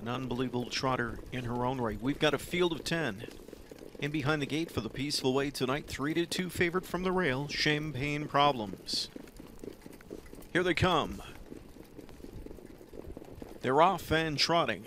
An unbelievable trotter in her own right. We've got a field of 10. In behind the gate for the Peaceful Way tonight, 3-2 favorite from the rail, Champagne Problems. Here they come. They're off and trotting.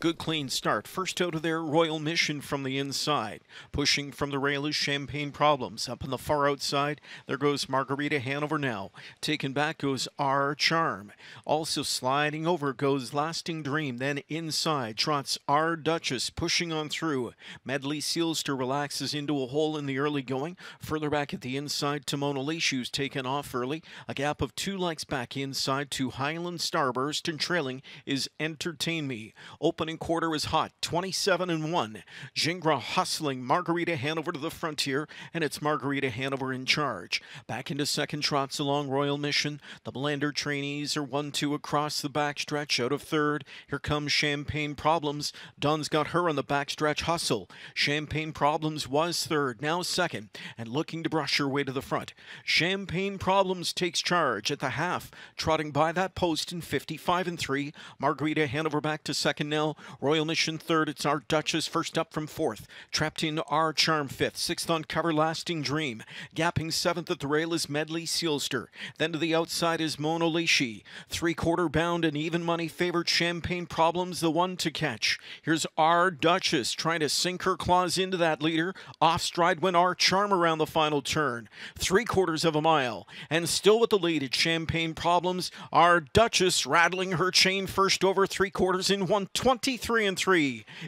Good clean start. First out of their Royal Mission from the inside. Pushing from the rail is Champagne Problems. Up on the far outside, there goes Margarita Hanover now. Taken back goes Our Charm. Also sliding over goes Lasting Dream. Then inside trots Our Duchess, pushing on through. Medley Sealster relaxes into a hole in the early going. Further back at the inside, Timona Leishu's taken off early. A gap of 2 lengths back inside to Highland Starburst, and trailing is Entertain Me. Opening quarter is hot, 27-1. Gingras hustling Margarita Hanover to the frontier, and it's Margarita Hanover in charge. Back into second trots along Royal Mission. The Blender trainees are 1-2 across the backstretch. Out of third, here comes Champagne Problems. Dunn's got her on the backstretch hustle. Champagne Problems was third, now second, and looking to brush her way to the front. Champagne Problems takes charge at the half, trotting by that post in 55-3. Margarita Hanover back to second now. Royal Mission third, it's Our Duchess first up from fourth. Trapped in Our Charm fifth. Sixth on cover, Lasting Dream. Gapping seventh at the rail is Medley Sealster. Then to the outside is Mona Leishi. 3/4 bound and even money favored Champagne Problems, the one to catch. Here's Our Duchess trying to sink her claws into that leader. Off stride went Our Charm around the final turn. 3/4 of a mile. And still with the lead at Champagne Problems. Our Duchess rattling her chain first over 3/4 in 1:23-3.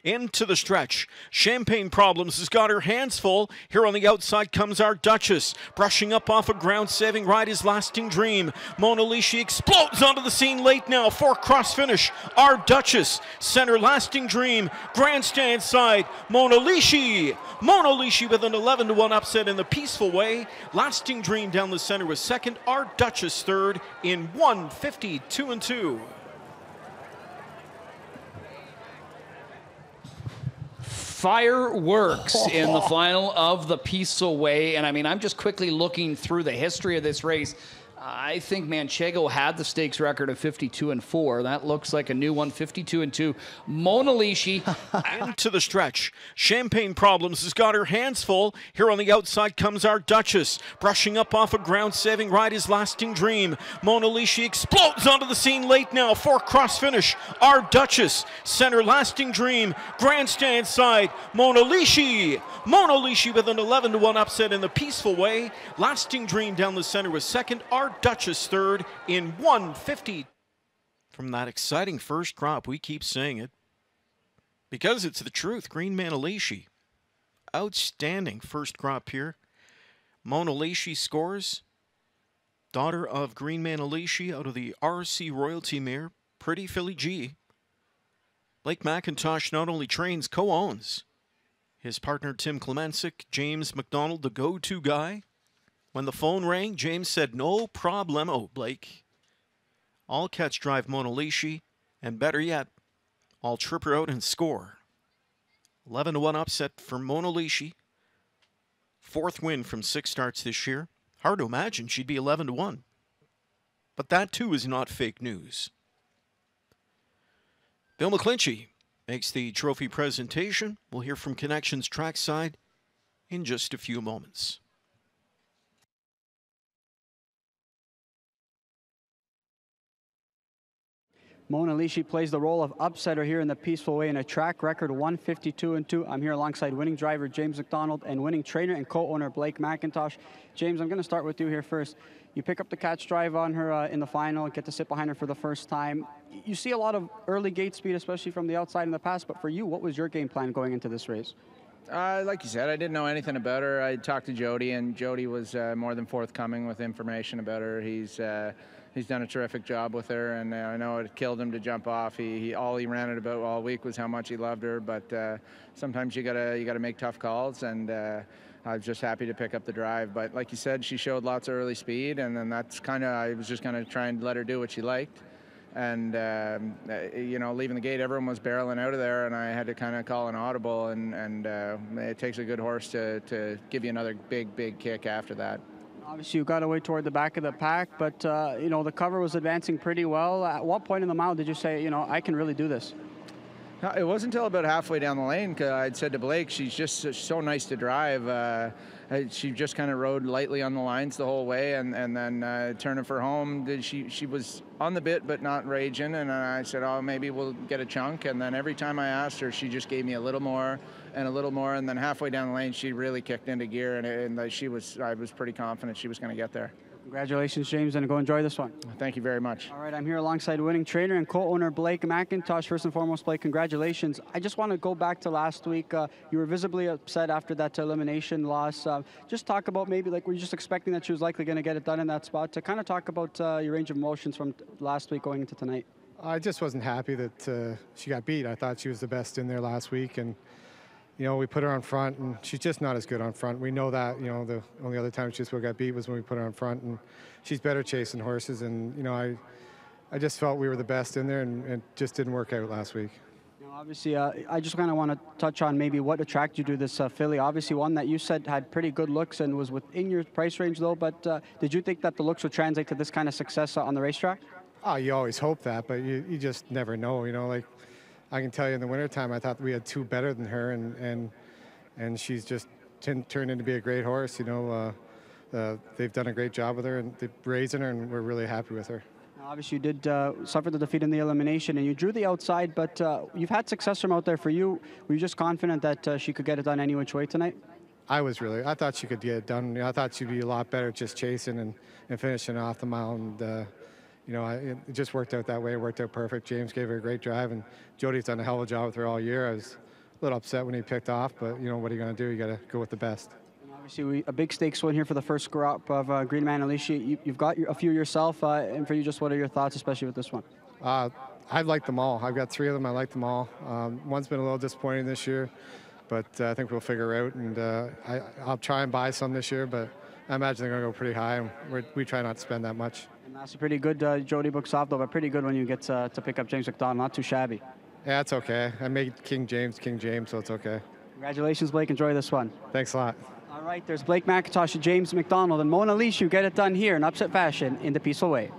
Into the stretch. Champagne Problems has got her hands full. Here on the outside comes Our Duchess. Brushing up off a ground-saving ride is Lasting Dream. Mona Leishi explodes onto the scene late now. 4-cross finish. Our Duchess. Center Lasting Dream. Grandstand side. Mona Leishi. Mona Leishi with an 11-1 upset in the Peaceful Way. Lasting Dream down the center was second. Our Duchess third in 1:52-2. Fireworks in the final of the Peaceful Way. And I mean, I'm just quickly looking through the history of this race. I think Manchego had the stakes record of 52-4. That looks like a new one, 52-2. Mona Leishi. Into the stretch. Champagne Problems has got her hands full. Here on the outside comes Our Duchess. Brushing up off a ground-saving ride is Lasting Dream. Mona Leishi explodes onto the scene late now. 4-cross finish. Our Duchess. Center Lasting Dream. Grandstand side. Mona Leishi. Mona Leishi with an 11-1 upset in the Peaceful Way. Lasting Dream down the center was second. Our Duchess third in 1:50. From that exciting first crop, we keep saying it because it's the truth. Green Mona Leishi, outstanding first crop here. Mona Leishi scores. Daughter of Green Mona Leishi out of the RC Royalty mare, Pretty Philly G. Blake McIntosh not only trains, co-owns. His partner Tim Clemensic, James McDonald, the go-to guy. When the phone rang, James said, "No problemo, Blake. I'll catch drive Mona Leishi, and better yet, I'll trip her out and score." 11-1 upset for Mona Leishi. Fourth win from 6 starts this year. Hard to imagine she'd be 11-1. But that, too, is not fake news. Bill McClinchy makes the trophy presentation. We'll hear from Connections trackside in just a few moments. Mona Leishi plays the role of upsetter here in the Peaceful Way in a track record 152-2. I'm here alongside winning driver James McDonald and winning trainer and co-owner Blake McIntosh. James, I'm going to start with you here first. You pick up the catch drive on her in the final, get to sit behind her for the first time. You see a lot of early gate speed, especially from the outside in the past, but for you, what was your game plan going into this race? Like you said, I didn't know anything about her. I talked to Jody, and Jody was more than forthcoming with information about her. He's done a terrific job with her, and I know it killed him to jump off. All he ranted about all week was how much he loved her, but sometimes you gotta make tough calls, and I was just happy to pick up the drive. But like you said, she showed lots of early speed, and then I was just gonna try and let her do what she liked. And you know, leaving the gate, everyone was barreling out of there, and I had to kind of call an audible. And it takes a good horse to give you another big kick after that. Obviously, you got away toward the back of the pack, but you know, the cover was advancing pretty well. At what point in the mile did you say, you know, I can really do this? It wasn't until about halfway down the lane, 'cause I'd said to Blake, she's just so nice to drive. She just kind of rode lightly on the lines the whole way, and then turning for home, she was on the bit but not raging, and I said, oh, maybe we'll get a chunk, and then every time I asked her, she just gave me a little more, and then halfway down the lane, she really kicked into gear, and I was pretty confident she was going to get there. Congratulations, James, and go enjoy this one. Thank you very much. All right, I'm here alongside winning trainer and co-owner Blake McIntosh. First and foremost, Blake, congratulations. I just want to go back to last week. You were visibly upset after that elimination loss. Just talk about maybe, like, were you just expecting that she was likely going to get it done in that spot? To kind of talk about your range of emotions from last week going into tonight. I just wasn't happy that she got beat. I thought she was the best in there last week, and you know, we put her on front, and she's just not as good on front. We know that. You know, the only other time she just got beat was when we put her on front, and she's better chasing horses. And you know, I just felt we were the best in there, and it just didn't work out last week. You know, obviously, I just kind of want to touch on maybe what attracted you to this filly. Obviously, one that you said had pretty good looks and was within your price range, though. But did you think that the looks would translate to this kind of success on the racetrack? Oh, you always hope that, but you just never know. You know, like I can tell you in the wintertime, I thought we had two better than her, and she's just turned into be a great horse. You know, they've done a great job with her, and they're raising her, and we're really happy with her. Now, obviously, you did suffer the defeat in the elimination, and you drew the outside, but you've had success from out there. For you, were you just confident that she could get it done any which way tonight? I thought she could get it done. I thought she'd be a lot better just chasing and finishing off the mile, and you know, it just worked out that way. It worked out perfect. James gave her a great drive, and Jody's done a hell of a job with her all year. I was a little upset when he picked off, but you know, what are you going to do? You got to go with the best. And obviously, a big stakes win here for the first crop of Green Man Alicia. You've got a few yourself, and for you, just what are your thoughts, especially with this one? I like them all. I've got three of them. I like them all. One's been a little disappointing this year, but I think we'll figure out, and I'll try and buy some this year, but I imagine they're going to go pretty high, and we try not to spend that much. And that's a pretty good Jody books off, though, but pretty good when you get to pick up James McDonald. Not too shabby. Yeah, it's okay. I made King James, so it's okay. Congratulations, Blake. Enjoy this one. Thanks a lot. All right, there's Blake McIntosh, James McDonald, and Mona Leash. You get it done here in upset fashion in the Peaceful Way.